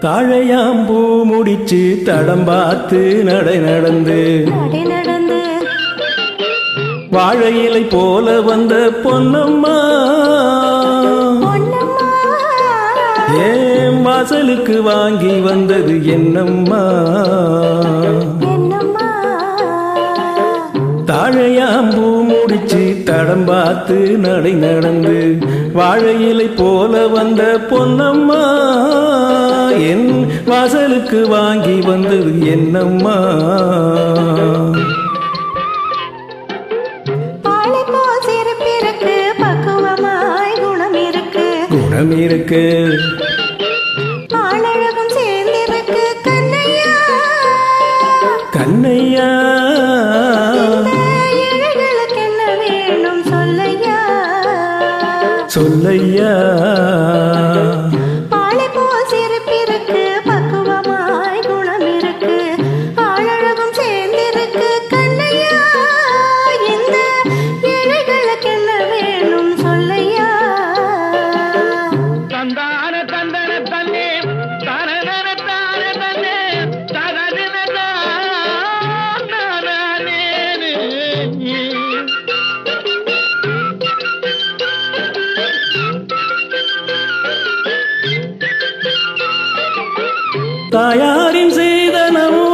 தாழையாம்பூ முடிச்சு தடம் பார்த்து நடை நடந்து வாழை இலை போல வந்த பொன்னம்மா ஏன் வாசலுக்கு வாங்கி வந்தது என்னம்மா தாழையாம்பூ முடிச்சு தடம் பார்த்து நடை நடந்து வாழை இலை போல வந்த பொன்னம்மா என் வாசலுக்கு வாங்கி வந்தது என்னம்மா குணம் இருக்கு ஆளழகும் சேர்ந்திருக்கு கண்ணையா கண்ணையா ஏழைகளுக்கு என்ன வேணும் சொல்லையா சொல்லையா பாலை போல் சிரிப்பிருக்கு பக்குவமாய் குணம் இருக்கு ஆளழகும் சேர்ந்திருக்கு கண்ணையா இந்த ஏழைகளுக்கு என்ன வேணும் சொல்லையா தாயாரின் செய்தனமோ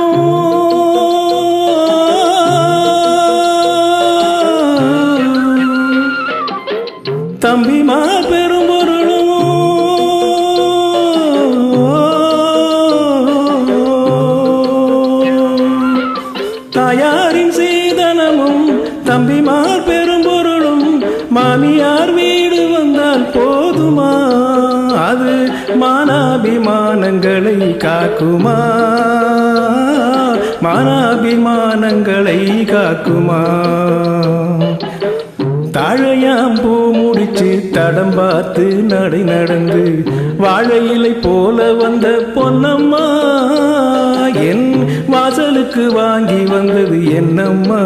தம்பிமா பெரும்பொருளும் தாயாரின் செய்தனமும் தம்பிமார் பெரும்பொருளும் மாமியார் வீடு வந்தால் போதுமா அது மானாபிமானங்களை காக்குமா மானாபிமானங்களை காக்குமா தாழையாம்பூ முடிச்சு தடம் பார்த்து நடை நடந்து வாழை இலை போல வந்த பொன்னம்மா என் வாசலுக்கு வாங்கி வந்தது என்னம்மா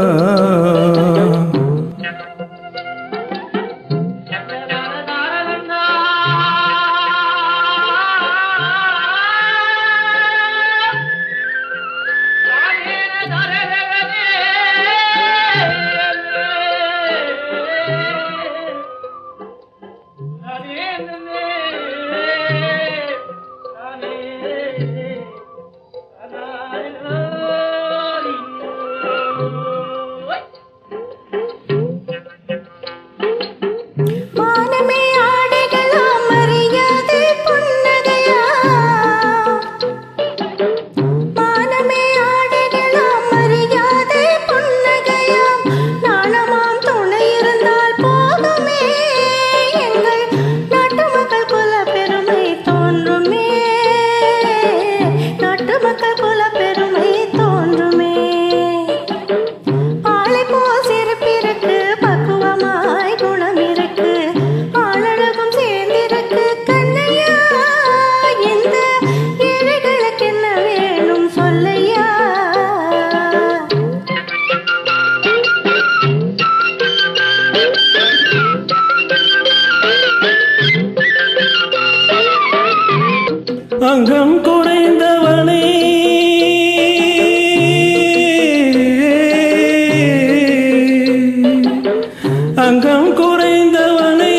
அங்கம் குறைந்தவனே அங்கம் குறைந்தவனே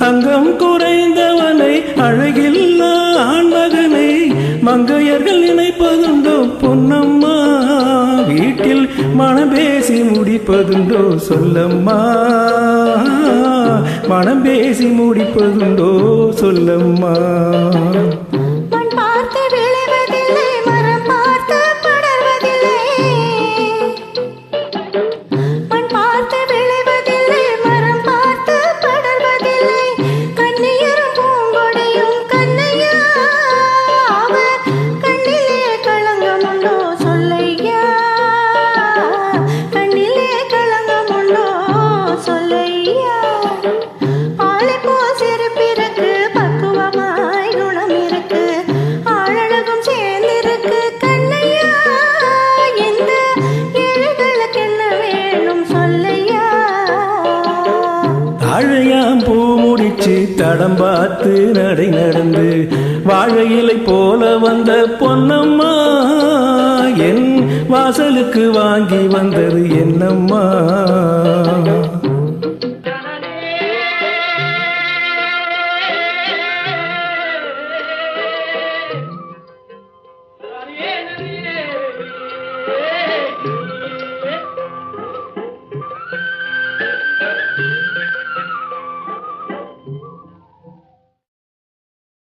அங்கம் குறைந்தவனை அழகில்லா ஆண்மகனை மங்கையர்கள் நினைப்பதுண்டோ மனம் பேசி முடிப்பதுண்டோ சொல்லம்மா, மனம் பேசி முடிப்பதுண்டோ சொல்லம்மா. மண் பார்த்து விளைவதில்லை, மரம் பார்த்து படர்வதில்லை. மண் பார்த்து விளைவதில்லை, மரம் பார்த்து படர்வதில்லை. கண்ணியரும் பூங்கொடியும் கண்ணையா, அவர் கண்ணிலே களங்கம் உண்டோ சொல்லையா, கண்ணிலே களங்கம் உண்டோ சொல்லையா. ஆளை போல் சிரிப்பிருக்கு, பக்குவமாய் குணம் இருக்கு, ஆழழகும் சேர்ந்திருக்கு கண்ணையா. இந்த ஏழைகளுக்கு என்ன வேணும் சொல்லையா. தாழையாம் பூ முடிச்சு தடம் பார்த்து நடை நடந்து வாழை இலை போல வந்த பொன்னம்மா, என் வாசலுக்கு வாங்கி வந்தது என்னம்மா.